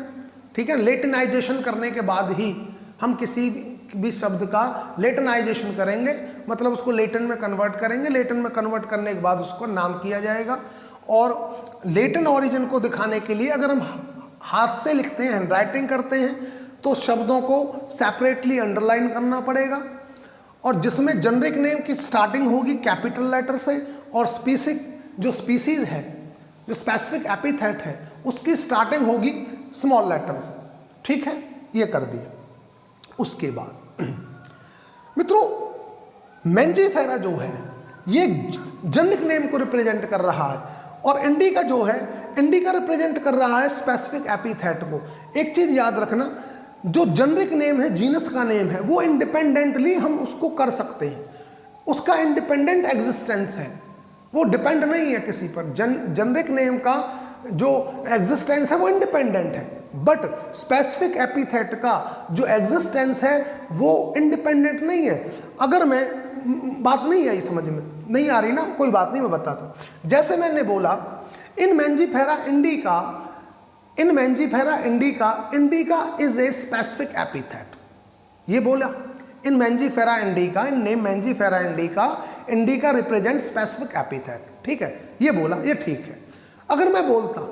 ठीक है, लेटिनाइजेशन करने के बाद ही हम किसी भी शब्द का लेटिनाइजेशन करेंगे, मतलब उसको लेटिन में कन्वर्ट करेंगे। लेटिन में कन्वर्ट करने के बाद उसको नाम किया जाएगा। और लेटिन ओरिजिन को दिखाने के लिए अगर हम हाथ से लिखते हैं, हैंड राइटिंग करते हैं, तो शब्दों को सेपरेटली अंडरलाइन करना पड़ेगा। और जिसमें जेनरिक नेम की स्टार्टिंग होगी कैपिटल लेटर से, और जो स्पीसीज है, जो स्पेसिफिक एपिथेट है, उसकी स्टार्टिंग होगी स्मॉल लेटर से। ठीक है, ये कर दिया। उसके बाद मित्रों मेंजीफेरा जो है ये जेनरिक नेम को रिप्रेजेंट कर रहा है, और इंडिका जो है, इंडिका रिप्रेजेंट कर रहा है स्पेसिफिक एपिथेट को। एक चीज याद रखना, जो जेनरिक नेम है, जीनस का नेम है, वो इंडिपेंडेंटली हम उसको कर सकते हैं, उसका इंडिपेंडेंट एग्जिस्टेंस है, वो डिपेंड नहीं है किसी पर। जेनरिक नेम का जो एग्जिस्टेंस है वो इंडिपेंडेंट है, बट स्पेसिफिक एपिथेट का जो एग्जिस्टेंस है वो इंडिपेंडेंट नहीं है। अगर मैं, बात नहीं आई समझ में, नहीं आ रही ना, कोई बात नहीं, मैं बताता हूं। जैसे मैंने बोला in Mangifera indica, in Mangifera indica, indica is a specific epithet, ये बोला। In Mangifera indica, in name Mangifera indica, indica represent specific epithet. ठीक है, ये बोला, ये ठीक है। अगर मैं बोलता,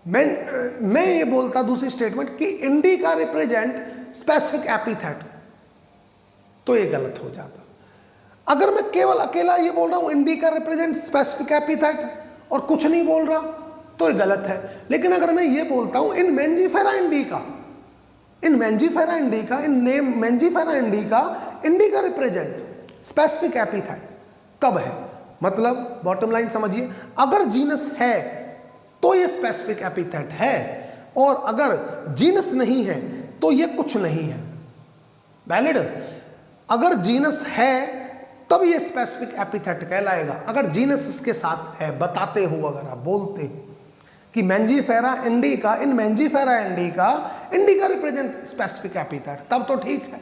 मैं ये बोलता दूसरी स्टेटमेंट कि इंडिका रिप्रेजेंट स्पेसिफिक एपिथेट, तो ये गलत हो जाता। अगर मैं केवल अकेला ये बोल रहा हूं इंडिका रिप्रेजेंट स्पेसिफिक एपिथेट और कुछ नहीं बोल रहा, तो ये गलत है। लेकिन अगर मैं ये बोलता हूं in Mangifera indica, in Mangifera indica, in name Mangifera indica, indica represent specific epithet, तब है। मतलब बॉटम लाइन समझिए, अगर जीनस है तो ये स्पेसिफिक एपिथेट है, और अगर जीनस नहीं है तो ये कुछ नहीं है। वैलिड? अगर जीनस है तब ये स्पेसिफिक एपिथेट कहलाएगा। अगर जीनस इसके साथ है, बताते हो, अगर आप बोलते हो कि Mangifera indica, in Mangifera indica, indica represent specific epithet, तब तो ठीक है।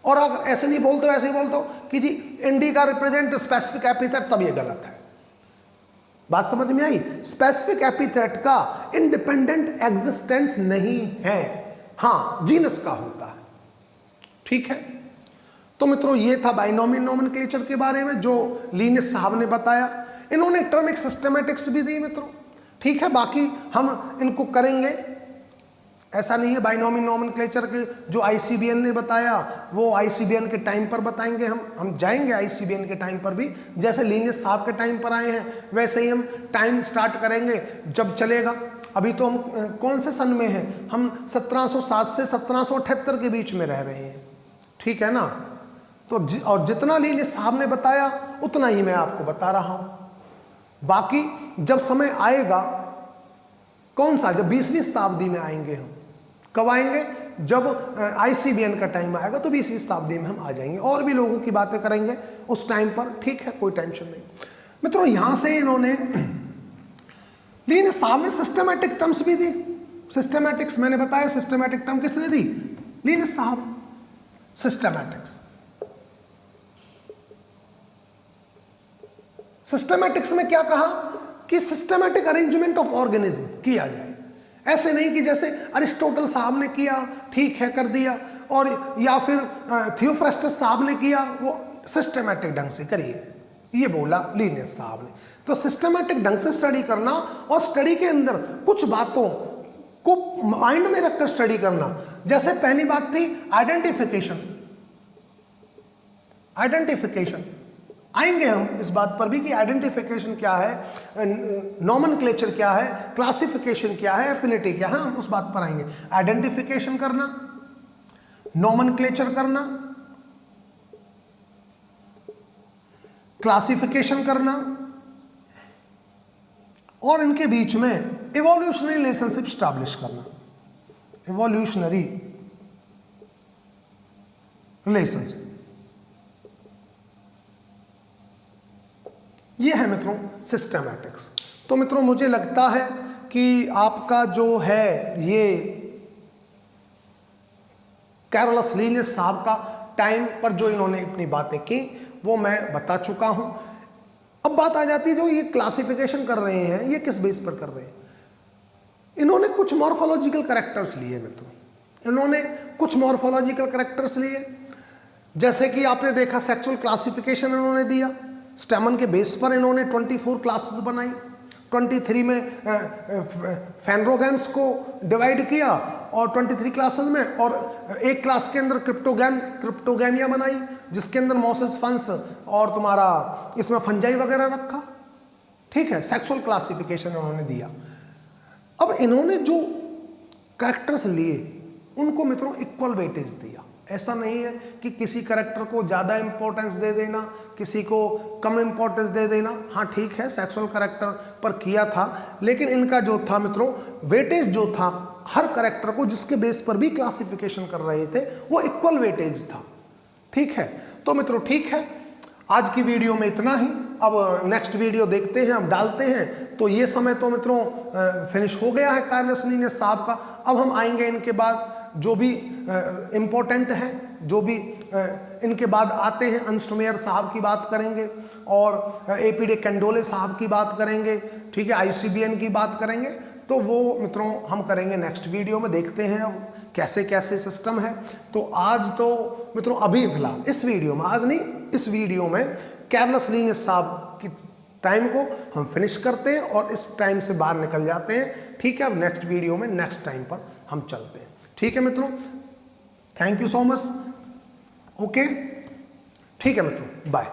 और अगर ऐसे नहीं बोलते हो, ऐसे ही बोलते हो कि जी इंडिका रिप्रेजेंट स्पेसिफिक एपिथेट, तब ये गलत है। बात समझ में आई? स्पेसिफिक एपिथेट का इंडिपेंडेंट एग्जिस्टेंस नहीं है, हां जीनस का होता है। ठीक है, तो मित्रों ये था बाइनोमियल नोमेनक्लेचर के बारे में जो लीनियस साहब ने बताया। इन्होंने टर्म एक सिस्टमैटिक्स भी दी मित्रों। ठीक है, बाकी हम इनको करेंगे, ऐसा नहीं है। बाइनोमियल नोमेनक्लेचर के जो आईसीबीएन ने बताया वो आईसीबीएन के टाइम पर बताएंगे, हम जाएंगे आईसीबीएन के टाइम पर भी। जैसे लीनियस साहब के टाइम पर आए हैं वैसे ही हम टाइम स्टार्ट करेंगे जब चलेगा। अभी तो हम कौन से सन में हैं? हम 1707 से 1778 के बीच में रह रहे हैं। ठीक है ना? तो और जितना लीनियस साहब ने बताया उतना ही मैं आपको बता रहा हूं। बाकी जब समय आएगा, कौन सा, जब 20वीं शताब्दी में आएंगे हम, कब आएंगे? जब आईसीबीएन का टाइम आएगा तो 20वीं शताब्दी में हम आ जाएंगे, और भी लोगों की बातें करेंगे उस टाइम पर। ठीक है, कोई टेंशन नहीं। मित्रों यहां से इन्होंने, लीनियस साहब ने सिस्टमैटिक टर्म्स भी दी। सिस्टमैटिक्स मैंने बताया, सिस्टमैटिक टर्म किसने दी? लीनियस साहब। सिस्टमैटिक्स, सिस्टमैटिक्स में क्या कहा कि सिस्टमैटिक अरेंजमेंट ऑफ ऑर्गेनिज्म किया जाए। ऐसे नहीं कि जैसे अरिस्टोटल साहब ने किया, ठीक है कर दिया, और या फिर थियोफ्रास्टस साहब ने किया, वो सिस्टमैटिक ढंग से करिए, ये बोला लीनियस साहब ने। तो सिस्टमैटिक ढंग से स्टडी करना, और स्टडी के अंदर कुछ बातों को माइंड में रखकर स्टडी करना। जैसे पहली बात थी आइडेंटिफिकेशन। आइडेंटिफिकेशन, आएंगे हम इस बात पर भी कि आइडेंटिफिकेशन क्या है, नॉमेनक्लेचर क्या है, क्लासिफिकेशन क्या है, एफिनिटी क्या है, हम उस बात पर आएंगे। आइडेंटिफिकेशन करना, नॉमेनक्लेचर करना, क्लासिफिकेशन करना और इनके बीच में इवोल्यूशनरी रिलेशनशिप स्टैब्लिश करना। इवोल्यूशनरी रिलेशनशिप ये है मित्रों सिस्टमैटिक्स। तो मित्रों मुझे लगता है कि आपका जो है ये कैरोलस लीनियस साहब का टाइम पर जो इन्होंने अपनी बातें की वो मैं बता चुका हूं। अब बात आ जाती है जो ये क्लासिफिकेशन कर रहे हैं ये किस बेस पर कर रहे हैं। इन्होंने कुछ मॉर्फोलॉजिकल कैरेक्टर्स लिए मित्रों, इन्होंने कुछ मॉर्फोलॉजिकल कैरेक्टर्स लिए, जैसे कि आपने देखा सेक्सुअल क्लासिफिकेशन इन्होंने दिया, स्टेमन के बेस पर इन्होंने 24 क्लासेस बनाई, 23 में फैनरोगैम्स को डिवाइड किया और 23 क्लासेस में, और एक क्लास के अंदर क्रिप्टोगैमिया बनाई जिसके अंदर मॉसेस फंस और तुम्हारा इसमें फंजाई वगैरह रखा। ठीक है, सेक्सुअल क्लासिफिकेशन इन्होंने दिया। अब इन्होंने जो कैरेक्टर्स लिए उनको मित्रों इक्वल वेटेज दिया। ऐसा नहीं है कि किसी कैरेक्टर को ज़्यादा इंपॉर्टेंस दे देना, किसी को कम इंपॉर्टेंस दे देना। हाँ ठीक है, सेक्सुअल कैरेक्टर पर किया था, लेकिन इनका जो था मित्रों वेटेज जो था हर कैरेक्टर को जिसके बेस पर भी क्लासिफिकेशन कर रहे थे वो इक्वल वेटेज था। ठीक है, तो मित्रों ठीक है, आज की वीडियो में इतना ही। अब नेक्स्ट वीडियो देखते हैं, अब डालते हैं। तो ये समय तो मित्रों फिनिश हो गया है कैरोलस लीनियस साहब का। अब हम आएंगे इनके बाद जो भी इम्पोर्टेंट है, जो भी इनके बाद आते हैं, अंस्टमेयर साहब की बात करेंगे और एपी डे कैंडोले साहब की बात करेंगे। ठीक है, आईसीबीएन की बात करेंगे। तो वो मित्रों हम करेंगे नेक्स्ट वीडियो में, देखते हैं अब कैसे कैसे सिस्टम है। तो आज तो मित्रों अभी फिलहाल इस वीडियो में, आज नहीं इस वीडियो में कैरोलस लीनियस साहब की टाइम को हम फिनिश करते हैं और इस टाइम से बाहर निकल जाते हैं। ठीक है, अब नेक्स्ट वीडियो में नेक्स्ट टाइम पर हम चलते हैं। ठीक है मित्रों, thank you so much. Okay, ठीक है मित्रों, बाय।